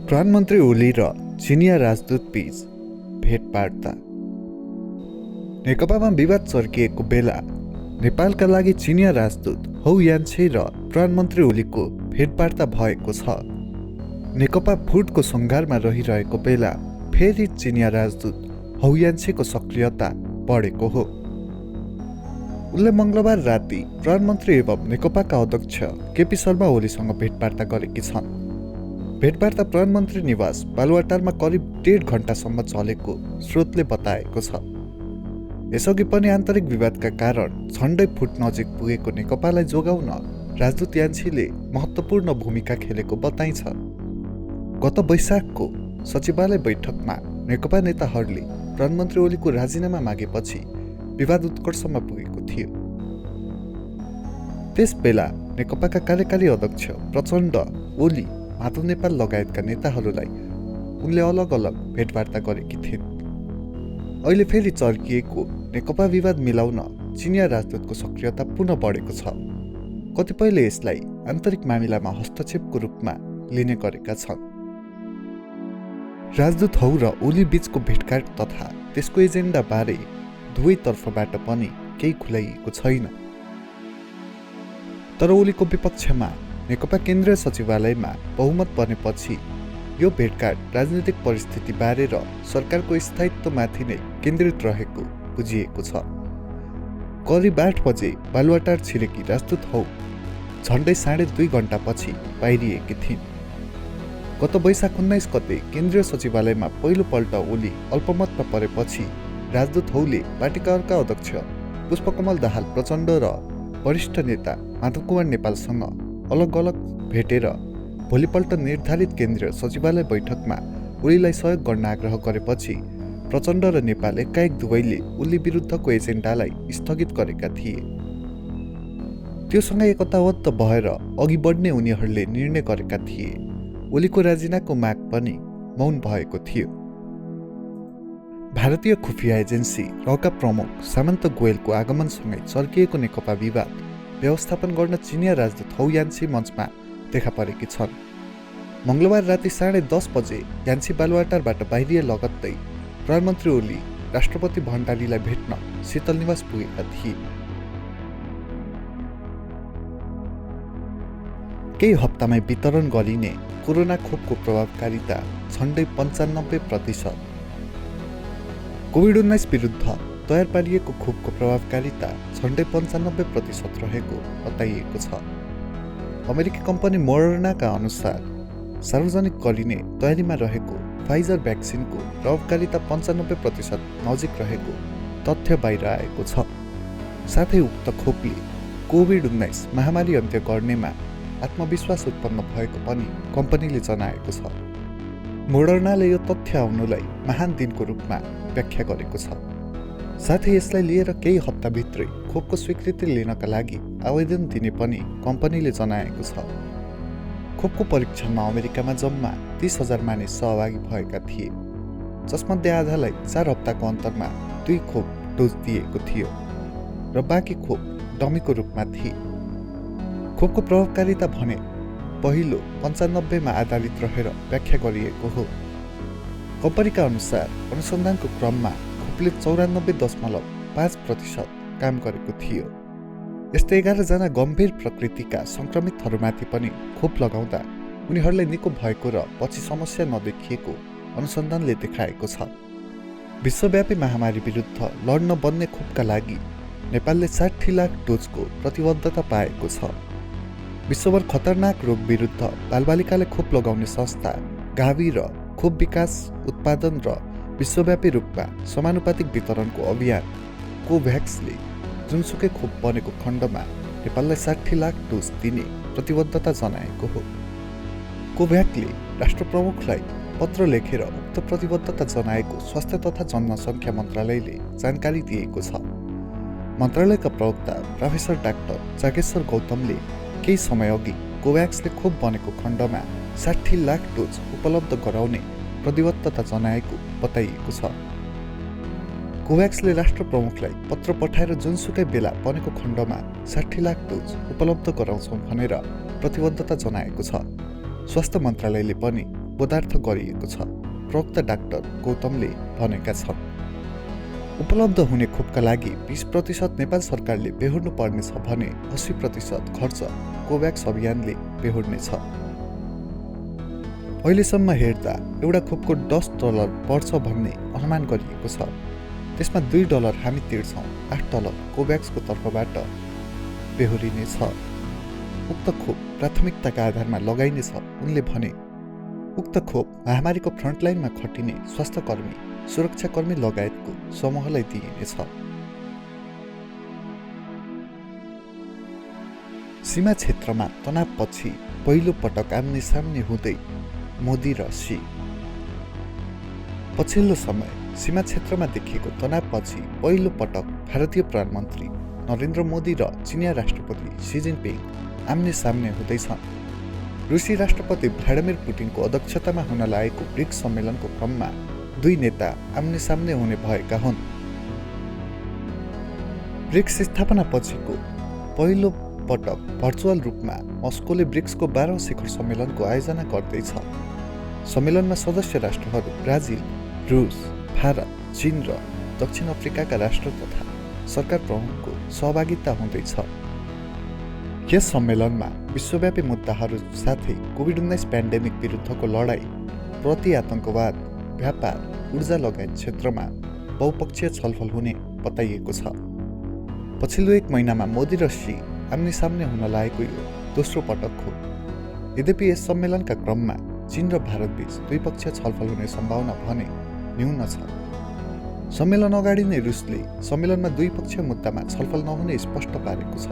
प्रधानमन्त्री ओली र चिनिया राजदूत बीच भेटवार्ता। नेकपामा विवाद चर्किएको बेला नेपालका लागि चिनिया राजदूत हौ यान्छे र प्रधानमन्त्री ओलीको भेटवार्ता भएको छ। नेकपा फुटको सङ्घारमा रहिरहेको बेला फेरि चिनिया राजदूत हौ यान्छेको सक्रियता बढेको हो। उनले मङ्गलबार राति प्रधानमन्त्री एवं नेकपाका अध्यक्ष केपी शर्मा ओलीसँग भेटवार्ता गरेकी छन्। भेटवार्ता प्रधानमन्त्री निवास बालुवाटारमा करिब 1.5 घण्टासम्म चलेको स्रोतले बताएको छ। यसअघि पनि आन्तरिक विवादका कारण झण्डै फुट नजिक पुगेको नेकपालाई जोगाउन राजदूत यान्छेले महत्त्वपूर्ण भूमिका खेलेको बताइन्छ। गत वैशाखको सचिवालय बैठकमा नेकपा नेताहरूले प्रधानमन्त्री ओलीको राजीनामा मागेपछि विवाद उत्कर्षमा पुगेको थियो। त्यस बेला नेकपाका कार्यकारी अध्यक्ष प्रचण्ड, ओली, माधव नेपाल लगायतका नेताहरूलाई उनले अलग अलग भेटवार्ता गरेकी थिइन्। अहिले फेरि चर्किएको नेकपा विवाद मिलाउन चिनिया राजदूतको सक्रियता पुनः बढेको छ। कतिपयले यसलाई आन्तरिक मामिलामा हस्तक्षेपको रूपमा लिने गरेका छन्। राजदूत हौ र ओली बीचको भेटघाट तथा त्यसको एजेन्डा बारे दुवै तर्फबाट पनि केही खुलाइएको छैन। तर ओलीको विपक्षमा नेकपा केन्द्रीय सचिवालयमा बहुमत बनेपछि यो भेटघाट राजनीतिक परिस्थितिबारे र सरकारको स्थायित्वमाथि नै केन्द्रित रहेको बुझिएको छ। करिब 8 बजे बालुवाटार छिरेकी राजदूत हौ झण्डै 2.5 घण्टापछि बाहिरिएकी थिइन्। गत वैशाख 19 गते केन्द्रीय सचिवालयमा पहिलोपल्ट ओली अल्पमतमा परेपछि राजदूत हौले पार्टीका अर्का अध्यक्ष पुष्पकमल दाहाल प्रचण्ड र वरिष्ठ नेता माधव कुमार नेपालसँग अलग अलग भेटेर भोलिपल्ट निर्धारित केन्द्रीय सचिवालय बैठकमा ओलीलाई सहयोग गर्न आग्रह गरेपछि प्रचण्ड र नेपाल एकाएक दुवैले ओली विरुद्धको एजेन्डालाई स्थगित गरेका थिए। त्योसँग एकताबद्ध भएर अघि बढ्ने उनीहरूले निर्णय गरेका थिए। ओलीको राजीनामाको माग पनि मौन भएको थियो। भारतीय खुफिया एजेन्सी रका प्रमुख सामन्त गोयलको आगमनसँगै चर्किएको नेकपा विवाद व्यवस्थापन गर्न चिनिया राजदूत हौ यान्छे मञ्चमा देखा परेकी छन्। मङ्गलबार राति 10:30 बजे यान्छे बालुवाटारबाट बाहिरिए लगत्तै प्रधानमन्त्री ओली राष्ट्रपति भण्डारीलाई भेट्न शीतल निवास पुगेका थिए। केही हप्तामै वितरण गरिने कोरोना खोपको प्रभावकारिता झण्डै 95%। कोभिड-19 विरुद्ध तयार पारिएको खोपको प्रभावकारिता झण्डै 95% रहेको बताइएको छ। अमेरिकी कम्पनी मोडर्नाका अनुसार सार्वजनिक गरिने तयारीमा रहेको फाइजर भ्याक्सिनको प्रभावकारिता 95% नजिक रहेको तथ्य बाहिर आएको छ। साथै उक्त खोपले कोभिड-19 महामारी अन्त्य गर्नेमा आत्मविश्वास उत्पन्न भएको पनि कम्पनीले जनाएको छ। मोडर्नाले यो तथ्य आउनुलाई महान दिनको रूपमा व्याख्या गरेको छ। साथै यसलाई लिएर केही हप्ताभित्रै खोपको स्वीकृति लिनका लागि आवेदन दिने पनि कम्पनीले जनाएको छ। खोपको परीक्षणमा अमेरिकामा जम्मा 30,000 मानिस सहभागी भएका थिए, जसमध्ये आधालाई 4 हप्ताको अन्तरमा 2 खोप डोज दिएको थियो र बाँकी खोप डमीको रूपमा थिए। खोपको प्रभावकारिता भने पहिलो 95 मा आधारित रहेर व्याख्या गरिएको हो। कम्पनीका अनुसार अनुसन्धानको क्रममा खोपले 94.5% काम गरेको थियो। यस्तै 11 जना गम्भीर प्रकृतिका सङ्क्रमितहरूमाथि पनि खोप लगाउँदा उनीहरूलाई निको भएको र पछि समस्या नदेखिएको अनुसन्धानले देखाएको छ। विश्वव्यापी महामारी विरुद्ध लड्न बन्ने खोपका लागि नेपालले 60 लाख डोजको प्रतिबद्धता पाएको छ। विश्वभर खतरनाक रोग विरुद्ध बालबालिकाले खोप लगाउने संस्था गावी र खोप विकास, उत्पादन र विश्वव्यापी रूपमा समानुपातिक वितरणको अभियान कोभ्याक्सले जुनसुकै खोप बनेको खण्डमा नेपाललाई 60 लाख डोज दिने प्रतिबद्धता जनाएको हो। कोभ्याक्सले राष्ट्र प्रमुखलाई पत्र लेखेर उक्त प्रतिबद्धता जनाएको स्वास्थ्य तथा जनसङ्ख्या मन्त्रालयले जानकारी दिएको छ। मन्त्रालयका प्रवक्ता प्रोफेसर डाक्टर जागेश्वर गौतमले केही समय अघि कोभ्याक्सले खोप बनेको खण्डमा 60 लाख डोज उपलब्ध गराउने प्रतिबद्धता जनाएको बताइएको छ। कोभ्याक्सले राष्ट्र प्रमुखलाई पत्र पठाएर जुनसुकै बेला बनेको खण्डमा 60 लाख डोज उपलब्ध गराउँछौँ भनेर प्रतिबद्धता जनाएको छ। स्वास्थ्य मन्त्रालयले पनि बोधार्थ गरिएको छ, प्रवक्ता डाक्टर गौतमले भनेका छन्। उपलब्ध हुने खोपका लागि 20% नेपाल सरकारले बेहोर्नु पर्नेछ भने 80% खर्च कोभ्याक्स अभियानले बेहोर्नेछ। अहिलेसम्म हेर्दा एउटा खोपको $10 पर्छ भन्ने अनुमान गरिएको छ। त्यसमा $2 हामी तिर्छौँ, $8 कोभ्याक्सको तर्फबाट बेहोरिनेछ। उक्त खोप प्राथमिकताका आधारमा लगाइनेछ उनले भने। उक्त खोप महामारीको फ्रन्टलाइनमा खटिने स्वास्थ्यकर्मी, सुरक्षाकर्मी लगायतको समूहलाई दिइनेछ। सीमा क्षेत्रमा तनावपछि पहिलो पटक आम्ने सामने हुँदै मोदी र सी। पछिल्लो समय सीमा क्षेत्रमा देखिएको तनावपछि पहिलो पटक भारतीय प्रधानमन्त्री नरेन्द्र मोदी र चिनिया राष्ट्रपति सी जिनपिङ आम्ने सामने हुँदैछन्। रुसी राष्ट्रपति भ्लादिमिर पुटिनको अध्यक्षतामा हुन लागेको ब्रिक्स सम्मेलनको क्रममा दुई नेता आम्ने सामने हुने भएका हुन्। ब्रिक्स स्थापना पछिको पहिलो पटक भर्चुअल रूपमा मस्कोले ब्रिक्सको 12औं शिखर सम्मेलनको आयोजना गर्दैछ। सम्मेलनमा सदस्य राष्ट्रहरू ब्राजिल, रुस, भारत, चीन र दक्षिण अफ्रिकाका राष्ट्र तथा सरकार प्रमुखको सहभागिता हुँदैछ। यस सम्मेलनमा विश्वव्यापी मुद्दाहरू साथै कोभिड-19 पेन्डेमिक विरुद्धको लडाई, प्रति आतंकवाद, व्यापार, ऊर्जा लगायत क्षेत्रमा बहुपक्षीय छलफल हुने बताइएको छ। पछिल्लो 1 महिनामा मोदी र सी आम्ने सामने हुन लागेको यो दोस्रो पटक हो। यद्यपि यस सम्मेलनका क्रममा चीन र भारतबीच द्विपक्षीय छलफल हुने सम्भावना भने न्यून छ। सम्मेलन अगाडि नै रुसले सम्मेलनमा द्विपक्षीय मुद्दामा छलफल नहुने स्पष्ट पारेको छ।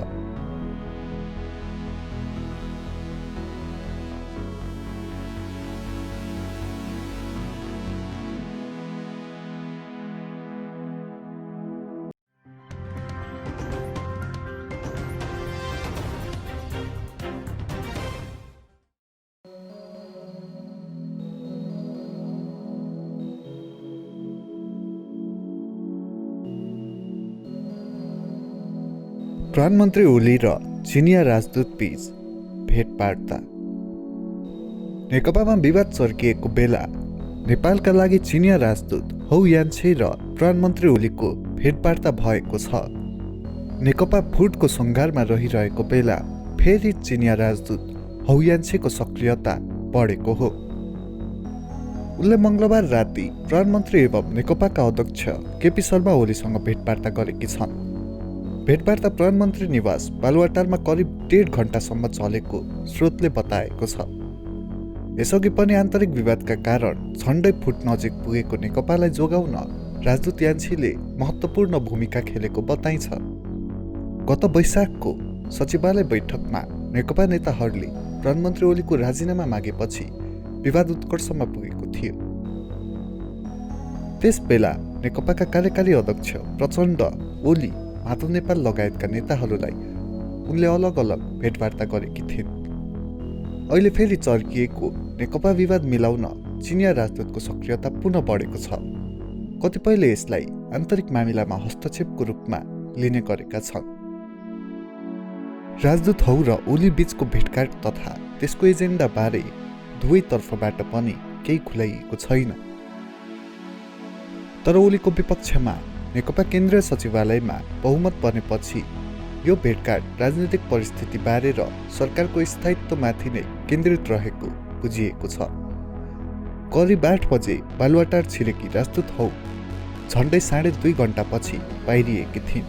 प्रधानमन्त्री ओली र चिनिया राजदूत बीच भेटवार्ता। नेकपामा विवाद चर्किएको बेला नेपालका लागि चिनिया राजदूत हौ यान्छे र प्रधानमन्त्री ओलीको भेटवार्ता भएको छ। नेकपा फुटको सङ्घारमा रहिरहेको बेला फेरि चिनिया राजदूत हौ यान्छेको सक्रियता बढेको हो। उनले मङ्गलबार राति प्रधानमन्त्री एवं नेकपाका अध्यक्ष केपी शर्मा ओलीसँग भेटवार्ता गरेकी छन्। भेटवार्ता प्रधानमन्त्री निवास बालुवाटारमा करिब 1.5 घण्टासम्म चलेको स्रोतले बताएको छ। यसअघि पनि आन्तरिक विवादका कारण झण्डै फुट नजिक पुगेको नेकपालाई जोगाउन राजदूत यान्छेले महत्त्वपूर्ण भूमिका खेलेको बताइन्छ। गत वैशाखको सचिवालय बैठकमा नेकपा नेताहरूले प्रधानमन्त्री ओलीको राजीनामा मागेपछि विवाद उत्कर्षमा पुगेको थियो। त्यसबेला नेकपाका कार्यकारी अध्यक्ष प्रचण्ड, ओली, माधव नेपाल लगायतका नेताहरूलाई उनले अलग अलग भेटवार्ता गरेकी थिइन्। अहिले फेरि चर्किएको नेकपा विवाद मिलाउन चिनिया राजदूतको सक्रियता पुनः बढेको छ। कतिपयले यसलाई आन्तरिक मामिलामा हस्तक्षेपको रूपमा लिने गरेका छन्। राजदूत हौ र ओली बीचको भेटघाट तथा त्यसको एजेन्डा बारे दुवै तर्फबाट पनि केही खुलाइएको छैन। तर ओलीको विपक्षमा नेकपा केन्द्रीय सचिवालयमा बहुमत बनेपछि यो भेटघाट राजनीतिक परिस्थिति बारे र सरकारको स्थायित्वमाथि नै केन्द्रित रहेको बुझिएको छ। करिब 8 बजे बालुवाटार छिरेकी राजदूत हौ झण्डै 2.5 घण्टापछि बाहिरिएकी थिइन्।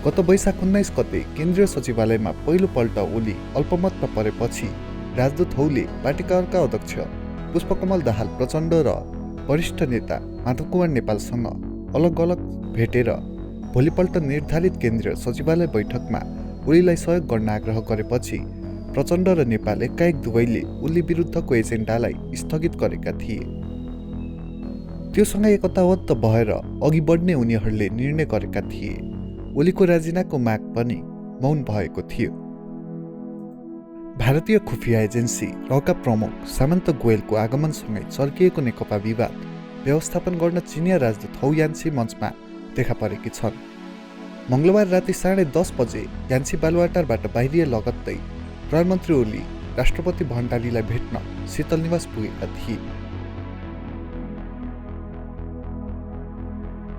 गत वैशाख 19 गते केन्द्रीय सचिवालयमा पहिलोपल्ट ओली अल्पमतमा परेपछि राजदूत हौले पार्टीका अर्का अध्यक्ष पुष्पकमल दाहाल प्रचण्ड र वरिष्ठ नेता माधव कुमार नेपालसँग अलग अलग भेटेर भोलिपल्ट निर्धारित केन्द्रीय सचिवालय बैठकमा ओलीलाई सहयोग गर्न आग्रह गरेपछि प्रचण्ड र नेपाल एकाएक दुवैले ओली विरुद्धको एजेन्डालाई स्थगित गरेका थिए। त्योसँग एकताबद्ध भएर अघि बढ्ने उनीहरूले निर्णय गरेका थिए। ओलीको राजीनामाको माग पनि मौन भएको थियो। भारतीय खुफिया एजेन्सी रका प्रमुख सामन्त गोयलको आगमनसँगै चर्किएको नेकपा विवाद व्यवस्थापन गर्न चिनिया राजदूत हौ यान्छे मञ्चमा देखा परेकी छन्। मङ्गलबार राति 10:30 बजे यान्छे बालुवाटारबाट बाहिरिए लगत्तै प्रधानमन्त्री ओली राष्ट्रपति भण्डारीलाई भेट्न शीतल निवास पुगेका थिए।